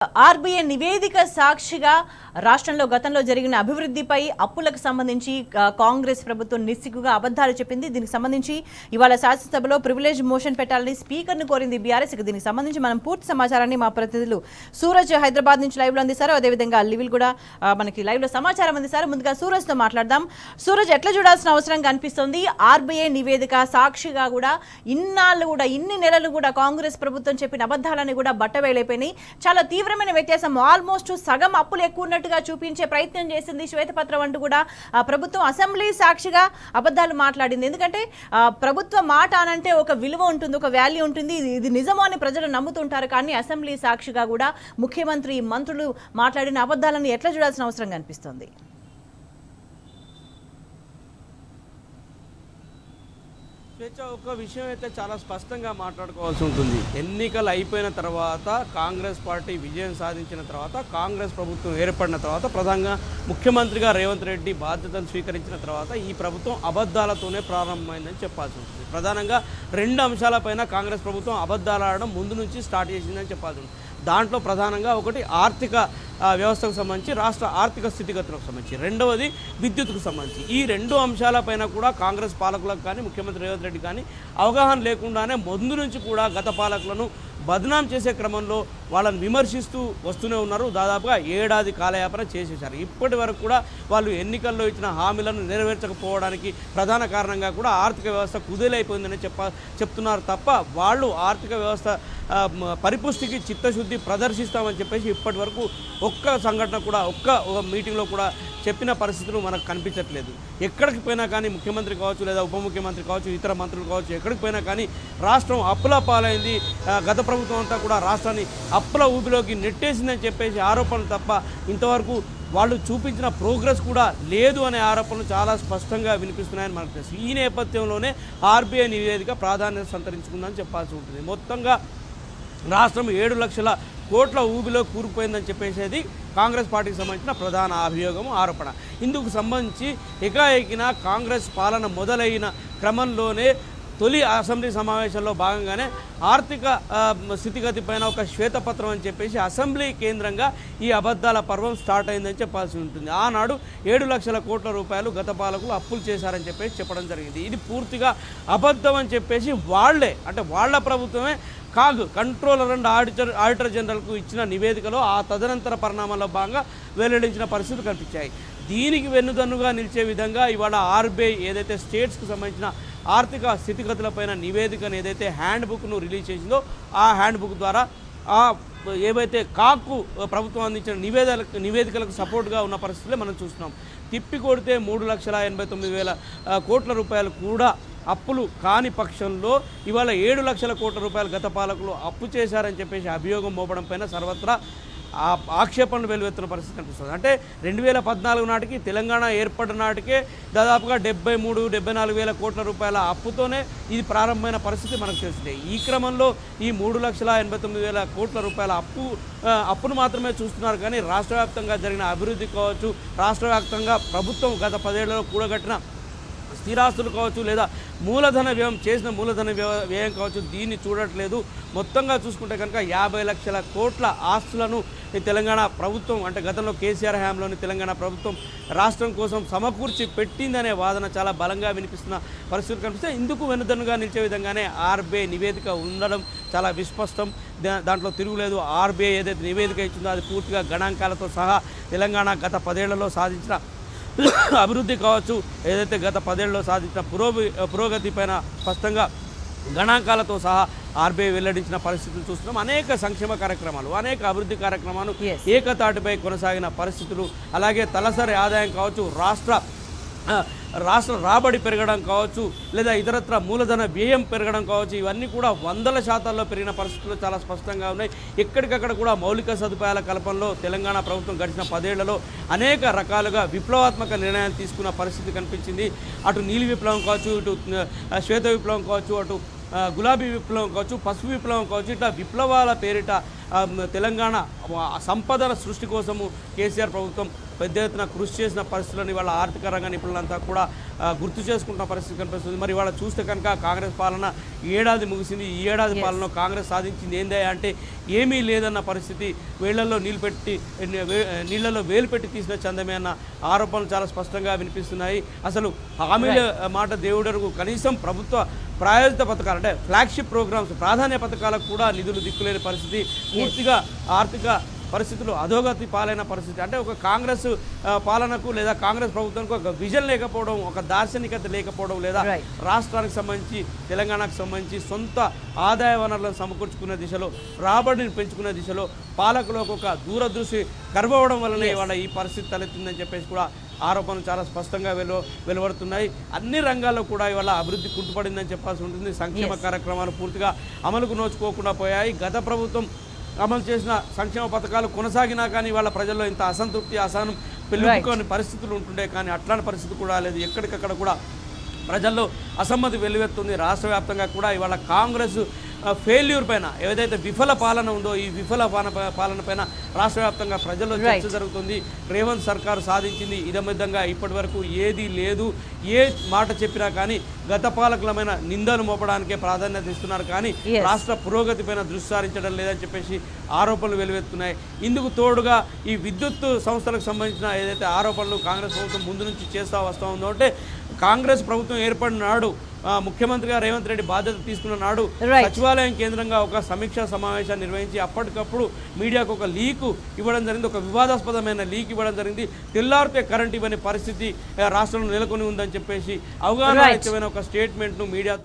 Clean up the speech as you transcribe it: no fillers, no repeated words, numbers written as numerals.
RBI నివేదిక సాక్షిగా రాష్ట్రంలో గతంలో జరిగిన అభివృద్ధిపై అప్పులకు సంబంధించి కాంగ్రెస్ ప్రభుత్వం నిస్సిగ్గుగా అబద్ధాలు చెప్పింది. దీనికి సంబంధించి ఇవాళ శాసనసభలో ప్రివిలేజ్ మోషన్ పెట్టాలని స్పీకర్ను కోరింది బీఆర్ఎస్. దీనికి సంబంధించి మనం పూర్తి సమాచారాన్ని మా ప్రతినిధులు సూరజ్ హైదరాబాద్ నుంచి లైవ్లో అందిస్తారు. అదేవిధంగా లివిల్ కూడా మనకి లైవ్లో సమాచారం అందిస్తారు. ముందుగా సూరజ్తో మాట్లాడదాం. సూరజ్, ఎట్లా చూడాల్సిన అవసరం కనిపిస్తుంది? ఆర్బీఐ నివేదిక సాక్షిగా కూడా ఇన్నాళ్ళు కూడా ఇన్ని నెలలు కూడా కాంగ్రెస్ ప్రభుత్వం చెప్పిన అబద్ధాలని కూడా బట్టవేలైపోయినాయి. చాలా తీవ్రమైన వ్యత్యాసం, ఆల్మోస్ట్ సగం అప్పులు ఎక్కువ ఉన్నట్టుగా చూపించే ప్రయత్నం చేసింది శ్వేతపత్రం అంటూ కూడా ప్రభుత్వం అసెంబ్లీ సాక్షిగా అబద్ధాలు మాట్లాడింది. ఎందుకంటే ప్రభుత్వ మాట అనంటే ఒక విలువ ఉంటుంది, ఒక వాల్యూ ఉంటుంది, ఇది నిజమో అని ప్రజలు నమ్ముతుంటారు. కానీ అసెంబ్లీ సాక్షిగా కూడా ముఖ్యమంత్రి మంత్రులు మాట్లాడిన అబద్ధాలను ఎట్లా చూడాల్సిన అవసరం కనిపిస్తుంది? ఒక విషయం అయితే చాలా స్పష్టంగా మాట్లాడుకోవాల్సి ఉంటుంది. ఎన్నికలు అయిపోయిన తర్వాత కాంగ్రెస్ పార్టీ విజయం సాధించిన తర్వాత, కాంగ్రెస్ ప్రభుత్వం ఏర్పడిన తర్వాత, ప్రధానంగా ముఖ్యమంత్రిగా రేవంత్ రెడ్డి బాధ్యతను స్వీకరించిన తర్వాత ఈ ప్రభుత్వం అబద్ధాలతోనే ప్రారంభమైందని చెప్పాల్సి ఉంటుంది. ప్రధానంగా రెండు అంశాలపైన కాంగ్రెస్ ప్రభుత్వం అబద్ధాలు ఆడడం ముందు నుంచి స్టార్ట్ చేసిందని చెప్పాల్సి ఉంటుంది. దాంట్లో ప్రధానంగా ఒకటి ఆర్థిక వ్యవస్థకు సంబంధించి, రాష్ట్ర ఆర్థిక స్థితిగతులకు సంబంధించి, రెండవది విద్యుత్కు సంబంధించి. ఈ రెండు అంశాలపైన కూడా కాంగ్రెస్ పాలకులకు కానీ ముఖ్యమంత్రి రేవంత్ రెడ్డి కానీ అవగాహన లేకుండానే ముందు నుంచి కూడా గత పాలకులను బదనాం చేసే క్రమంలో వాళ్ళని విమర్శిస్తూ వస్తూనే ఉన్నారు. దాదాపుగా ఏడాది కాలయాపన చేసేశారు. ఇప్పటి వరకు కూడా వాళ్ళు ఎన్నికల్లో ఇచ్చిన హామీలను నెరవేర్చకపోవడానికి ప్రధాన కారణంగా కూడా ఆర్థిక వ్యవస్థ కుదేలైపోయిందని చెప్తున్నారు తప్ప వాళ్ళు ఆర్థిక వ్యవస్థ పరిపుష్టికి చిత్తశుద్ధి ప్రదర్శిస్తామని చెప్పేసి ఇప్పటి వరకు ఒక్క సంఘటన కూడా, ఒక్క మీటింగ్లో కూడా చెప్పిన పరిస్థితులు మనకు కనిపించట్లేదు. ఎక్కడికి పోయినా కానీ ముఖ్యమంత్రి కావచ్చు, లేదా ఉప ముఖ్యమంత్రి కావచ్చు, ఇతర మంత్రులు కావచ్చు, ఎక్కడికి పోయినా కానీ రాష్ట్రం అప్పుల పాలైంది, గత ప్రభుత్వం అంతా కూడా రాష్ట్రాన్ని అప్పుల ఊబిలోకి నెట్టేసిందని చెప్పేసి ఆరోపణలు తప్ప ఇంతవరకు వాళ్ళు చూపించిన ప్రోగ్రెస్ కూడా లేదు అనే ఆరోపణలు చాలా స్పష్టంగా వినిపిస్తున్నాయని మనకు తెలుసు. ఈ నేపథ్యంలోనే ఆర్బీఐ నివేదిక ప్రాధాన్యత సంతరించుకుందని చెప్పాల్సి ఉంటుంది. మొత్తంగా రాష్ట్రం 7 లక్షల కోట్ల ఊబిలో కూరుకుపోయిందని చెప్పేసేది కాంగ్రెస్ పార్టీకి సంబంధించిన ప్రధాన అభియోగము, ఆరోపణ. ఇందుకు సంబంధించి ఏకాఏకిన కాంగ్రెస్ పాలన మొదలైన క్రమంలోనే తొలి అసెంబ్లీ సమావేశంలో భాగంగానే ఆర్థిక స్థితిగతి పైన ఒక శ్వేతపత్రం అని చెప్పేసి అసెంబ్లీ కేంద్రంగా ఈ అబద్ధాల పర్వం స్టార్ట్ అయిందని చెప్పాల్సి ఉంటుంది. ఆనాడు 7 లక్షల కోట్ల రూపాయలు గత పాలకులు అప్పులు చేశారని చెప్పేసి చెప్పడం జరిగింది. ఇది పూర్తిగా అబద్ధం అని చెప్పేసి వాళ్ళే, అంటే వాళ్ళ ప్రభుత్వమే కంట్రోలర్ అండ్ ఆడిటర్ జనరల్కు ఇచ్చిన నివేదికలో ఆ తదనంతర పరిణామాల్లో భాగంగా వెల్లడించిన పరిస్థితులు కనిపించాయి. దీనికి వెన్నుదన్నుగా నిలిచే విధంగా ఇవాళ ఆర్బీఐ ఏదైతే స్టేట్స్కు సంబంధించిన ఆర్థిక స్థితిగతులపైన నివేదికను ఏదైతే హ్యాండ్ బుక్ను రిలీజ్ చేసిందో ఆ హ్యాండ్ బుక్ ద్వారా ఏవైతే కాకు ప్రభుత్వం అందించిన నివేదికలకు సపోర్ట్గా ఉన్న పరిస్థితులే మనం చూస్తున్నాం. తిప్పి కొడితే 3,89,000 కోట్ల రూపాయలు కూడా అప్పులు కాని పక్షంలో ఇవాళ 7 లక్షల కోట్ల రూపాయలు గత పాలకులు అప్పు చేశారని చెప్పేసి అభియోగం మోపడం పైన సర్వత్రా ఆక్షేపణలు వెలువెత్తున్న పరిస్థితి కనిపిస్తుంది. అంటే 2014 నాటికి తెలంగాణ ఏర్పడిన నాటికే దాదాపుగా 73-74 కోట్ల రూపాయల అప్పుతోనే ఇది ప్రారంభమైన పరిస్థితి మనకు తెలిసిందే. ఈ క్రమంలో ఈ 3,89,000 కోట్ల రూపాయల అప్పును మాత్రమే చూస్తున్నారు. కానీ రాష్ట్ర వ్యాప్తంగా జరిగిన అభివృద్ధి కావచ్చు, రాష్ట్ర వ్యాప్తంగా ప్రభుత్వం గత 10 ఏళ్లలో కూడగట్టిన స్థిరాస్తులు కావచ్చు, లేదా మూలధన వ్యయం చేసిన మూలధన వ్యయం కావచ్చు, దీన్ని చూడట్లేదు. మొత్తంగా చూసుకుంటే కనుక 50 లక్షల కోట్ల ఆస్తులను తెలంగాణ ప్రభుత్వం, అంటే గతంలో కేసీఆర్ హయాంలోని తెలంగాణ ప్రభుత్వం రాష్ట్రం కోసం సమకూర్చి పెట్టిందనే వాదన చాలా బలంగా వినిపిస్తున్న పరిస్థితులు కనిపిస్తే ఇందుకు వెనుదన్నుగా నిలిచే విధంగానే ఆర్బీఐ నివేదిక ఉండడం చాలా విస్పష్టం. దాంట్లో తిరుగులేదు. ఆర్బీఐ ఏదైతే నివేదిక ఇచ్చిందో అది పూర్తిగా గణాంకాలతో సహా తెలంగాణ గత 10 ఏళ్లలో సాధించిన అభివృద్ధి కావచ్చు, ఏదైతే గత 10 ఏళ్లలో సాధించిన పురోగతి పైన స్పష్టంగా గణాంకాలతో సహా ఆర్బీఐ వెల్లడించిన పరిస్థితులు చూస్తున్నాం. అనేక సంక్షేమ కార్యక్రమాలు, అనేక అభివృద్ధి కార్యక్రమాలు ఏకతాటిపై కొనసాగిన పరిస్థితులు, అలాగే తలసరి ఆదాయం కావచ్చు, రాష్ట్ర రాబడి పెరగడం కావచ్చు, లేదా ఇతరత్ర మూలధన వ్యయం పెరగడం కావచ్చు, ఇవన్నీ కూడా 100% పెరిగిన పరిస్థితులు చాలా స్పష్టంగా ఉన్నాయి. ఎక్కడికక్కడ కూడా మౌలిక సదుపాయాల కల్పనలో తెలంగాణ ప్రభుత్వం గడిచిన 10 ఏళ్లలో అనేక రకాలుగా విప్లవాత్మక నిర్ణయాలు తీసుకున్న పరిస్థితి కనిపించింది. అటు నీలి విప్లవం కావచ్చు, ఇటు శ్వేత విప్లవం కావచ్చు, అటు గులాబీ విప్లవం కావచ్చు, పసుపు విప్లవం కావచ్చు, ఇట్లా విప్లవాల పేరిట తెలంగాణ సంపదల సృష్టి కోసము కేసీఆర్ ప్రభుత్వం పెద్ద ఎత్తున కృషి చేసిన పరిస్థితులను ఇవాళ ఆర్థిక రంగ నిపుణులంతా కూడా గుర్తు చేసుకుంటున్న పరిస్థితి కనిపిస్తుంది. మరి ఇవాళ చూస్తే కనుక కాంగ్రెస్ పాలన ఏడాది ముగిసింది. ఈ ఏడాది పాలన కాంగ్రెస్ సాధించింది ఏందా అంటే ఏమీ లేదన్న పరిస్థితి. నీళ్లలో వేలు పెట్టి తీసిన చందమే అన్న ఆరోపణలు చాలా స్పష్టంగా వినిపిస్తున్నాయి. అసలు హామీల మాట దేవుడరుగు కనీసం ప్రభుత్వ ప్రాయోజిత పథకాలు అంటే ఫ్లాగ్షిప్ ప్రోగ్రామ్స్ ప్రాధాన్య పథకాలకు కూడా నిధులు దిక్కులేని పరిస్థితి. పూర్తిగా ఆర్థిక పరిస్థితులు అధోగతి పాలైన పరిస్థితి. అంటే ఒక కాంగ్రెస్ పాలనకు లేదా కాంగ్రెస్ ప్రభుత్వానికి ఒక విజన్ లేకపోవడం, ఒక దార్శనికత లేకపోవడం, లేదా రాష్ట్రానికి సంబంధించి తెలంగాణకు సంబంధించి సొంత ఆదాయ వనరులను సమకూర్చుకునే దిశలో, రాబడిని పెంచుకునే దిశలో పాలకులకు ఒక దూరదృష్టి కరువవడం వల్లనే ఇవాళ ఈ పరిస్థితి తలెత్తిందని చెప్పేసి కూడా ఆరోపణలు చాలా స్పష్టంగా వెలువడుతున్నాయి. అన్ని రంగాల్లో కూడా ఇవాళ అభివృద్ధి కుంటుపడిందని చెప్పాల్సి ఉంటుంది. సంక్షేమ కార్యక్రమాలు పూర్తిగా అమలుకు నోచుకోకుండా పోయాయి. గత ప్రభుత్వం అమలు చేసిన సంక్షేమ పథకాలు కొనసాగినా కానీ వాళ్ళ ప్రజల్లో ఇంత అసంతృప్తి, అసహనం పెళ్ళుకొని పరిస్థితులు ఉంటుండే. కానీ అట్లాంటి పరిస్థితి కూడా లేదు. ఎక్కడికక్కడ కూడా ప్రజల్లో అసమ్మతి వెల్లువెత్తుంది. రాష్ట్ర వ్యాప్తంగా కూడా ఇవాళ కాంగ్రెస్ ఫెయిల్యూర్ పైన ఏదైతే విఫల పాలన ఉందో ఈ విఫల పాలన పైన రాష్ట్ర వ్యాప్తంగా ప్రజల్లో చర్చ జరుగుతుంది. రేవంత్ సర్కారు సాధించింది ఇదమిద్దంగా ఇప్పటి వరకు ఏదీ లేదు. ఏ మాట చెప్పినా కానీ గత పాలకులమైన నిందలు మోపడానికే ప్రాధాన్యత ఇస్తున్నారు. కానీ రాష్ట్ర పురోగతి పైన దృష్టి సారించడం లేదని చెప్పేసి ఆరోపణలు వెలువెత్తున్నాయి. ఇందుకు తోడుగా ఈ విద్యుత్ సంస్థలకు సంబంధించిన ఏదైతే ఆరోపణలు కాంగ్రెస్ ప్రభుత్వం ముందు నుంచి చేస్తూ వస్తూ ఉందో అంటే కాంగ్రెస్ ప్రభుత్వం ఏర్పడిన నాడు ముఖ్యమంత్రిగా రేవంత్ రెడ్డి బాధ్యత తీసుకున్న నాడు సచివాలయం కేంద్రంగా ఒక సమీక్షా సమావేశాన్ని నిర్వహించి అప్పటికప్పుడు మీడియాకు ఒక లీకు ఇవ్వడం జరిగింది. ఒక వివాదాస్పదమైన లీక్ ఇవ్వడం జరిగింది. తెల్లారితే కరెంట్ ఇవ్వని పరిస్థితి రాష్ట్రంలో నెలకొని ఉందని చెప్పేసి అవగాహన ఒక స్టేట్మెంట్ను మీడియా